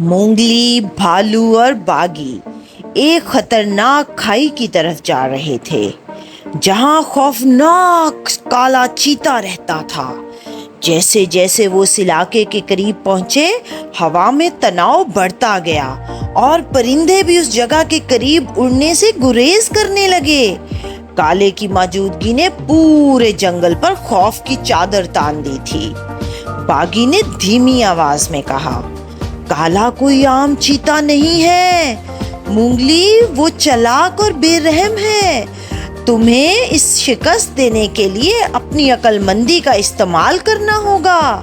مونگلی، بھالو اور باغی ایک خطرناک کھائی کی طرف جا رہے تھے جہاں خوفناک کالا چیتا رہتا تھا۔ جیسے جیسے وہ اس علاقے کے قریب پہنچے، ہوا میں تناؤ بڑھتا گیا اور پرندے بھی اس جگہ کے قریب اڑنے سے گریز کرنے لگے۔ کالے کی موجودگی نے پورے جنگل پر خوف کی چادر تان دی تھی۔ باغی نے دھیمی آواز میں کہا، کالا کوئی عام چیتا نہیں ہے مونگلی، وہ چالاک اور بے رحم ہے۔ تمہیں اس شکست دینے کے لیے اپنی عقل مندی کا استعمال کرنا ہوگا۔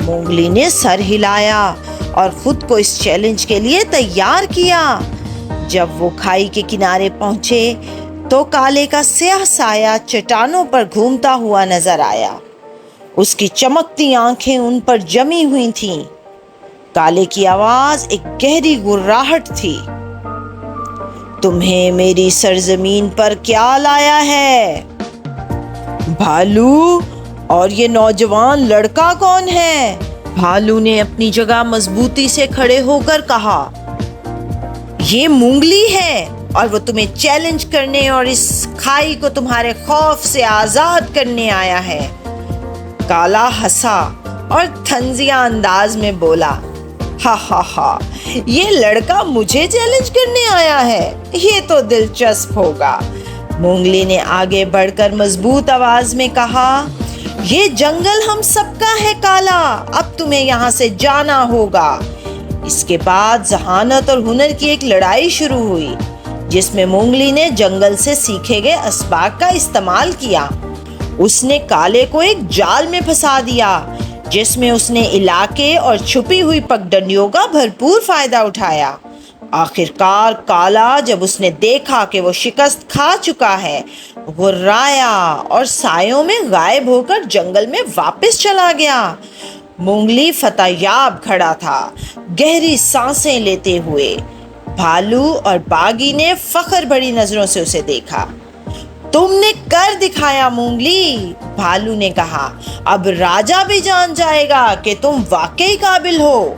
مونگلی نے سر ہلایا اور خود کو اس چیلنج کے لیے تیار کیا۔ جب وہ کھائی کے کنارے پہنچے تو کالے کا سیاہ سایہ چٹانوں پر گھومتا ہوا نظر آیا۔ اس کی چمکتی آنکھیں ان پر جمی ہوئی تھیں۔ کالے کی آواز ایک گہری گراہٹ تھی، تمہیں میری سرزمین پر کیا لایا ہے؟ بھالو، اور یہ نوجوان لڑکا کون ہے؟ بھالو نے اپنی جگہ مضبوطی سے کھڑے ہو کر کہا، یہ مونگلی ہے اور وہ تمہیں چیلنج کرنے اور اس کھائی کو تمہارے خوف سے آزاد کرنے آیا ہے۔ کالا ہنسا اور طنزیہ انداز میں بولا، ہا ہا ہا، یہ لڑکا مجھے چیلنج کرنے آیا ہے، یہ تو دلچسپ ہوگا۔ مونگلی نے آگے بڑھ کر مضبوط آواز میں کہا، یہ جنگل ہم سب کا ہے کالا، اب تمہیں یہاں سے جانا ہوگا۔ اس کے بعد ذہانت اور ہنر کی ایک لڑائی شروع ہوئی جس میں مونگلی نے جنگل سے سیکھے گئے اسباق کا استعمال کیا۔ اس نے کالے کو ایک جال میں پھنسا دیا جس میں اس نے علاقے اور چھپی ہوئی پگڈنڈیوں کا بھرپور فائدہ اٹھایا۔ آخرکار کالا جب اس نے دیکھا کہ وہ شکست کھا چکا ہے، غرایا اور سایوں میں غائب ہو کر جنگل میں واپس چلا گیا۔ مونگلی فتح یاب کھڑا تھا، گہری سانسیں لیتے ہوئے۔ بھالو اور باغی نے فخر بھری نظروں سے اسے دیکھا۔ تم نے کر دکھایا مونگلی، بھالو نے کہا، اب راجا بھی جان جائے گا کہ تم واقعی قابل ہو۔